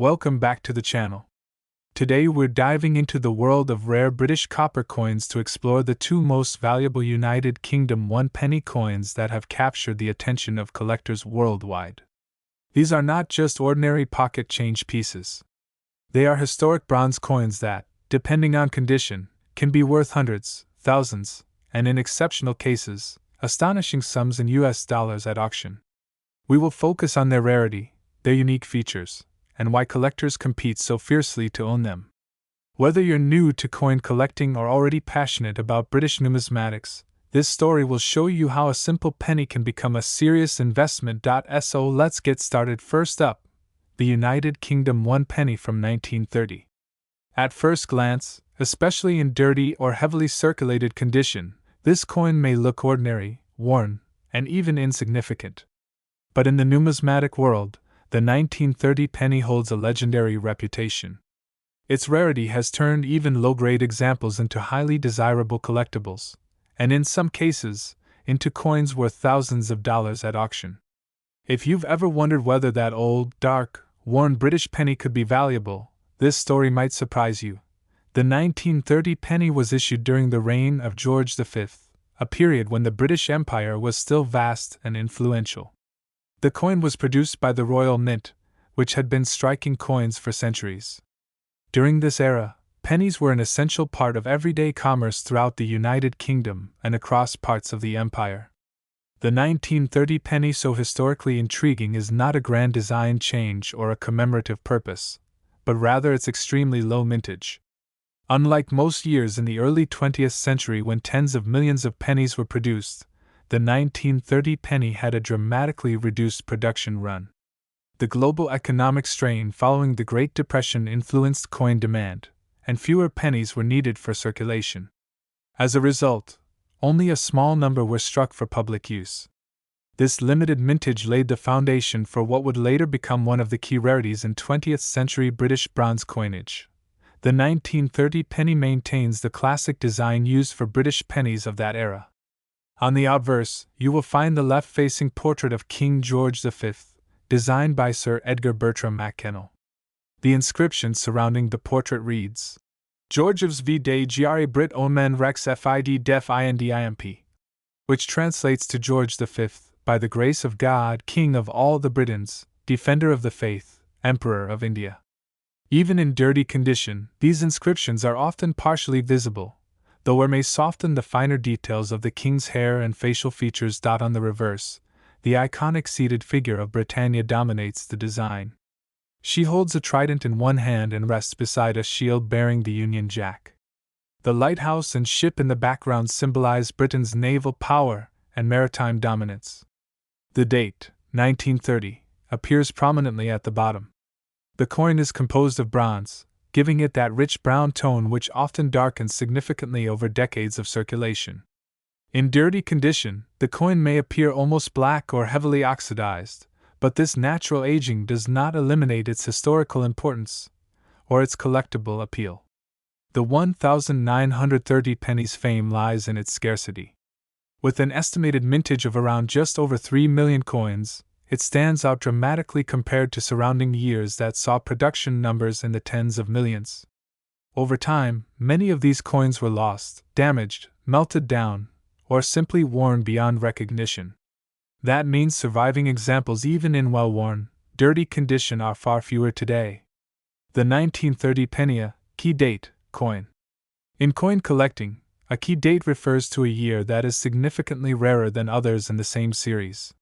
Welcome back to the channel. Today we're diving into the world of rare British copper coins to explore the two most valuable United Kingdom 1-penny coins that have captured the attention of collectors worldwide. These are not just ordinary pocket change pieces. They are historic bronze coins that, depending on condition, can be worth hundreds, thousands, and in exceptional cases, astonishing sums in US dollars at auction. We will focus on their rarity, their unique features, and why collectors compete so fiercely to own them. Whether you're new to coin collecting or already passionate about British numismatics, this story will show you how a simple penny can become a serious investment. So let's get started. First up, the United Kingdom 1-penny from 1930. At first glance, especially in dirty or heavily circulated condition, this coin may look ordinary, worn, and even insignificant. But in the numismatic world, the 1930 penny holds a legendary reputation. Its rarity has turned even low-grade examples into highly desirable collectibles, and in some cases, into coins worth thousands of dollars at auction. If you've ever wondered whether that old, dark, worn British penny could be valuable, this story might surprise you. The 1930 penny was issued during the reign of George V, a period when the British Empire was still vast and influential. The coin was produced by the Royal Mint, which had been striking coins for centuries. During this era, pennies were an essential part of everyday commerce throughout the United Kingdom and across parts of the empire. The 1930 penny, so historically intriguing, is not a grand design change or a commemorative purpose, but rather its extremely low mintage. Unlike most years in the early 20th century when tens of millions of pennies were produced, the 1930 penny had a dramatically reduced production run. The global economic strain following the Great Depression influenced coin demand, and fewer pennies were needed for circulation. As a result, only a small number were struck for public use. This limited mintage laid the foundation for what would later become one of the key rarities in 20th century British bronze coinage. The 1930 penny maintains the classic design used for British pennies of that era. On the obverse, you will find the left-facing portrait of King George V, designed by Sir Edgar Bertram Mackennal. The inscription surrounding the portrait reads, George's v de Gre Brit Omen Rex Fid Def Indimp, which translates to George V, by the grace of God, King of all the Britons, Defender of the Faith, Emperor of India. Even in dirty condition, these inscriptions are often partially visible, though where may soften the finer details of the king's hair and facial features. On the reverse, the iconic seated figure of Britannia dominates the design. She holds a trident in one hand and rests beside a shield bearing the Union Jack. The lighthouse and ship in the background symbolize Britain's naval power and maritime dominance. The date, 1930, appears prominently at the bottom. The coin is composed of bronze, giving it that rich brown tone which often darkens significantly over decades of circulation. In dirty condition, the coin may appear almost black or heavily oxidized, but this natural aging does not eliminate its historical importance or its collectible appeal. The 1930 penny's fame lies in its scarcity. With an estimated mintage of around just over 3 million coins, it stands out dramatically compared to surrounding years that saw production numbers in the tens of millions. Over time, many of these coins were lost, damaged, melted down, or simply worn beyond recognition. That means surviving examples even in well-worn, dirty condition are far fewer today. The 1930 penny, key date, coin. In coin collecting, a key date refers to a year that is significantly rarer than others in the same series.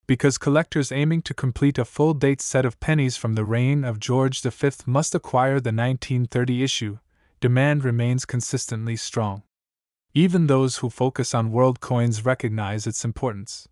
Because collectors aiming to complete a full date set of pennies from the reign of George V must acquire the 1930 issue, demand remains consistently strong. Even those who focus on world coins recognize its importance.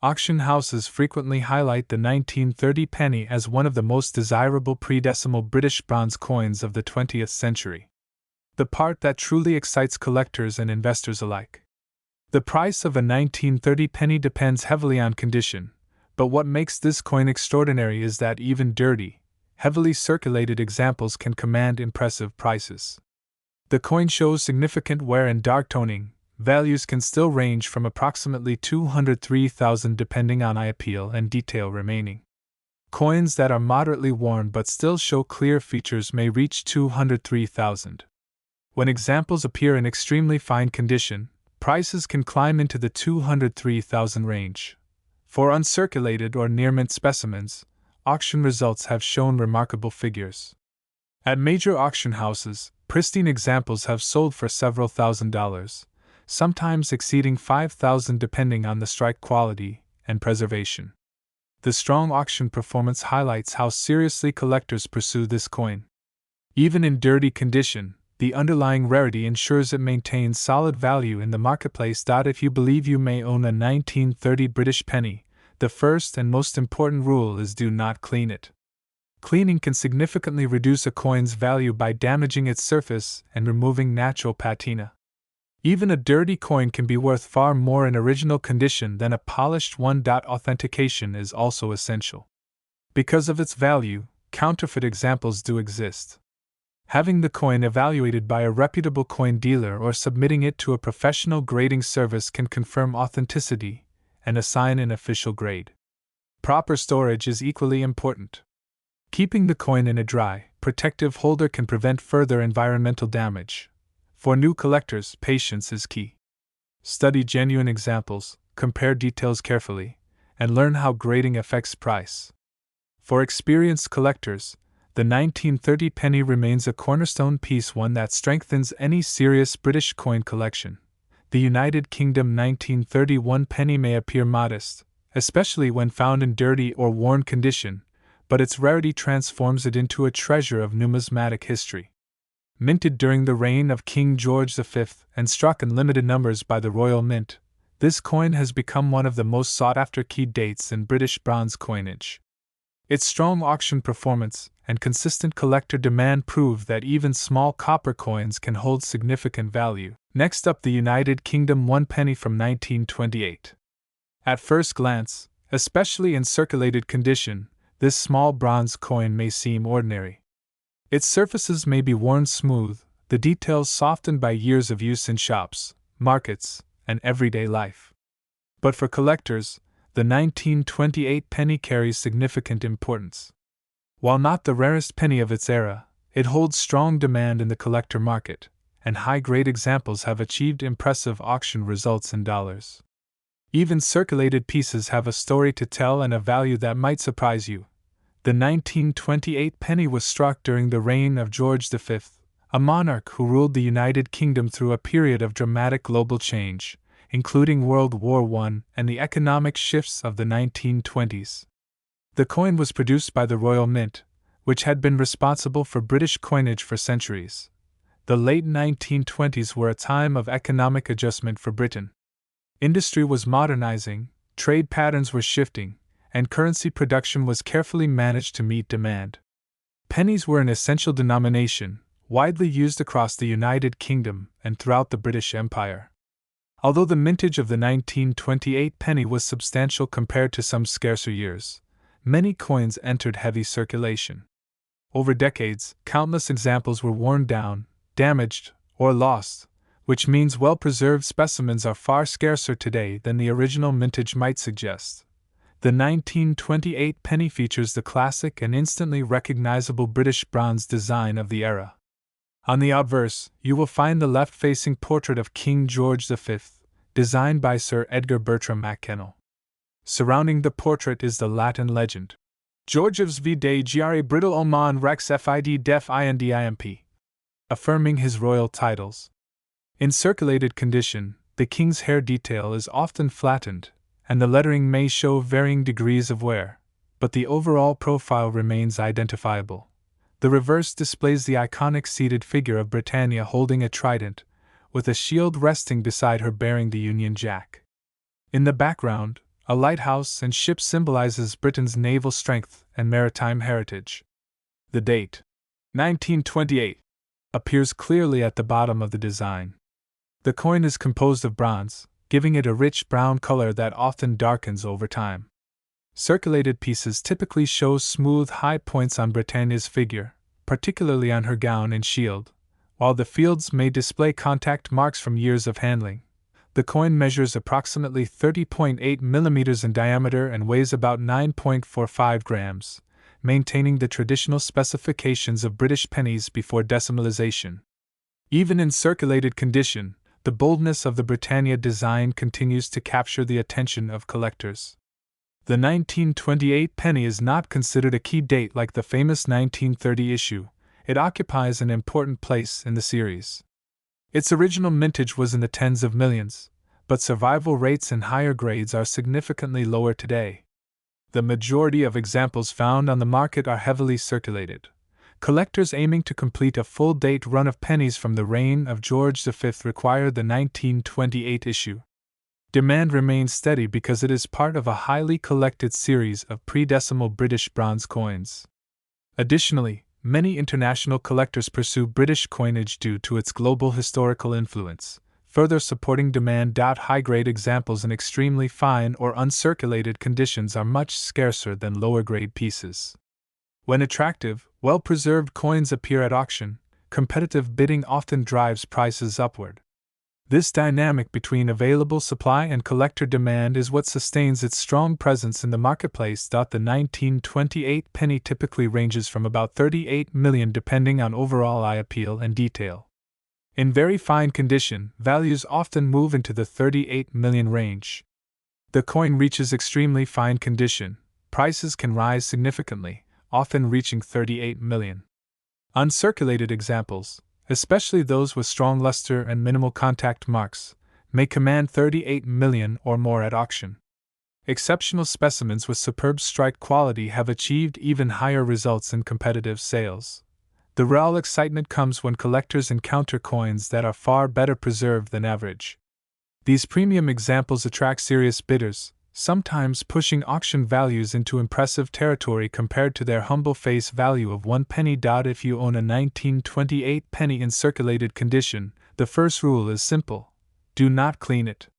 Auction houses frequently highlight the 1930 penny as one of the most desirable pre-decimal British bronze coins of the 20th century. The part that truly excites collectors and investors alike. The price of a 1930 penny depends heavily on condition, but what makes this coin extraordinary is that even dirty, heavily circulated examples can command impressive prices. The coin shows significant wear and dark toning. Values can still range from approximately $203,000 depending on eye appeal and detail remaining. Coins that are moderately worn but still show clear features may reach 203,000. When examples appear in extremely fine condition, prices can climb into the 203,000 range. For uncirculated or near-mint specimens, auction results have shown remarkable figures. At major auction houses, pristine examples have sold for several $1,000s, sometimes exceeding $5,000 depending on the strike quality and preservation. The strong auction performance highlights how seriously collectors pursue this coin. Even in dirty condition, the underlying rarity ensures it maintains solid value in the marketplace. If you believe you may own a 1930 British penny, the first and most important rule is do not clean it. Cleaning can significantly reduce a coin's value by damaging its surface and removing natural patina. Even a dirty coin can be worth far more in original condition than a polished one. Authentication is also essential. Because of its value, counterfeit examples do exist. Having the coin evaluated by a reputable coin dealer or submitting it to a professional grading service can confirm authenticity and assign an official grade. Proper storage is equally important. Keeping the coin in a dry, protective holder can prevent further environmental damage. For new collectors, patience is key. Study genuine examples, compare details carefully, and learn how grading affects price. For experienced collectors, the 1930 penny remains a cornerstone piece, one that strengthens any serious British coin collection. The United Kingdom 1931 penny may appear modest, especially when found in dirty or worn condition, but its rarity transforms it into a treasure of numismatic history. Minted during the reign of King George V and struck in limited numbers by the Royal Mint, this coin has become one of the most sought-after key dates in British bronze coinage. Its strong auction performance and consistent collector demand prove that even small copper coins can hold significant value. Next up, the United Kingdom 1 penny from 1928. At first glance, especially in circulated condition, this small bronze coin may seem ordinary. Its surfaces may be worn smooth, the details softened by years of use in shops, markets, and everyday life. But for collectors, the 1928 penny carries significant importance. While not the rarest penny of its era, it holds strong demand in the collector market, and high-grade examples have achieved impressive auction results in dollars. Even circulated pieces have a story to tell and a value that might surprise you. The 1928 penny was struck during the reign of George V, a monarch who ruled the United Kingdom through a period of dramatic global change, including World War I and the economic shifts of the 1920s. The coin was produced by the Royal Mint, which had been responsible for British coinage for centuries. The late 1920s were a time of economic adjustment for Britain. Industry was modernizing, trade patterns were shifting, and currency production was carefully managed to meet demand. Pennies were an essential denomination, widely used across the United Kingdom and throughout the British Empire. Although the mintage of the 1928 penny was substantial compared to some scarcer years, many coins entered heavy circulation. Over decades, countless examples were worn down, damaged, or lost, which means well-preserved specimens are far scarcer today than the original mintage might suggest. The 1928 penny features the classic and instantly recognizable British bronze design of the era. On the obverse, you will find the left-facing portrait of King George V, designed by Sir Edgar Bertram Mackennal. Surrounding the portrait is the Latin legend, Georgius v de Gare Brittle Oman Rex Fid Def Indimp, affirming his royal titles. In circulated condition, the king's hair detail is often flattened, and the lettering may show varying degrees of wear, but the overall profile remains identifiable. The reverse displays the iconic seated figure of Britannia holding a trident, with a shield resting beside her bearing the Union Jack. In the background, a lighthouse and ship symbolizes Britain's naval strength and maritime heritage. The date, 1928, appears clearly at the bottom of the design. The coin is composed of bronze, giving it a rich brown color that often darkens over time. Circulated pieces typically show smooth high points on Britannia's figure, particularly on her gown and shield, while the fields may display contact marks from years of handling. The coin measures approximately 30.8 mm in diameter and weighs about 9.45 grams, maintaining the traditional specifications of British pennies before decimalization. Even in circulated condition, the boldness of the Britannia design continues to capture the attention of collectors. The 1928 penny is not considered a key date like the famous 1930 issue. It occupies an important place in the series. Its original mintage was in the tens of millions, but survival rates in higher grades are significantly lower today. The majority of examples found on the market are heavily circulated. Collectors aiming to complete a full-date run of pennies from the reign of George V require the 1928 issue. Demand remains steady because it is part of a highly collected series of pre-decimal British bronze coins. Additionally, many international collectors pursue British coinage due to its global historical influence, further supporting demand. High-grade examples in extremely fine or uncirculated conditions are much scarcer than lower-grade pieces. When attractive, well-preserved coins appear at auction, competitive bidding often drives prices upward. This dynamic between available supply and collector demand is what sustains its strong presence in the marketplace. The 1928 penny typically ranges from about 38 million depending on overall eye appeal and detail. In very fine condition, values often move into the 38 million range. The coin reaches extremely fine condition, prices can rise significantly, often reaching 38 million. Uncirculated examples, especially those with strong luster and minimal contact marks, may command 38 million or more at auction. Exceptional specimens with superb strike quality have achieved even higher results in competitive sales. The real excitement comes when collectors encounter coins that are far better preserved than average. These premium examples attract serious bidders, sometimes pushing auction values into impressive territory compared to their humble face value of 1 penny. If you own a 1928 penny in circulated condition, the first rule is simple: do not clean it.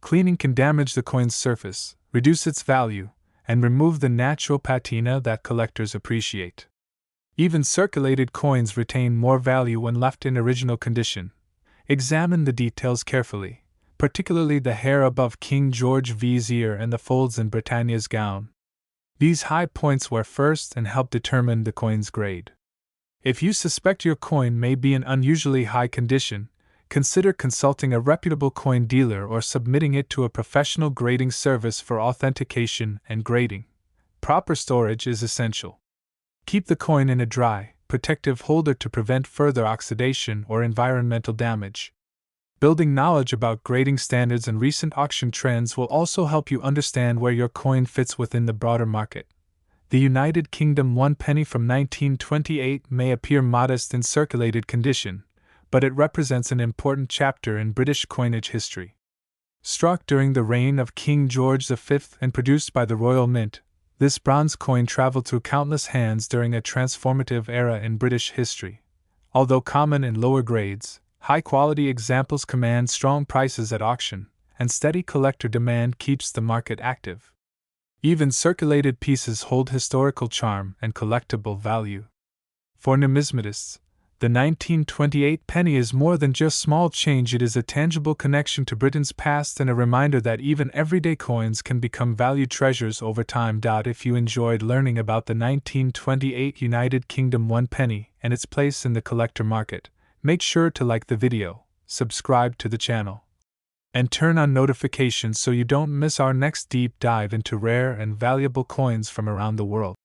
Cleaning can damage the coin's surface, reduce its value, and remove the natural patina that collectors appreciate. Even circulated coins retain more value when left in original condition. Examine the details carefully, particularly the hair above King George V's ear and the folds in Britannia's gown. These high points were first and help determine the coin's grade. If you suspect your coin may be in unusually high condition, consider consulting a reputable coin dealer or submitting it to a professional grading service for authentication and grading. Proper storage is essential. Keep the coin in a dry, protective holder to prevent further oxidation or environmental damage. Building knowledge about grading standards and recent auction trends will also help you understand where your coin fits within the broader market. The United Kingdom 1 penny from 1928 may appear modest in circulated condition, but it represents an important chapter in British coinage history. Struck during the reign of King George V and produced by the Royal Mint, this bronze coin traveled through countless hands during a transformative era in British history. Although common in lower grades, high-quality examples command strong prices at auction, and steady collector demand keeps the market active. Even circulated pieces hold historical charm and collectible value. For numismatists, the 1928 penny is more than just small change. It is a tangible connection to Britain's past and a reminder that even everyday coins can become valued treasures over time. If you enjoyed learning about the 1928 United Kingdom 1 penny and its place in the collector market, make sure to like the video, subscribe to the channel, and turn on notifications so you don't miss our next deep dive into rare and valuable coins from around the world.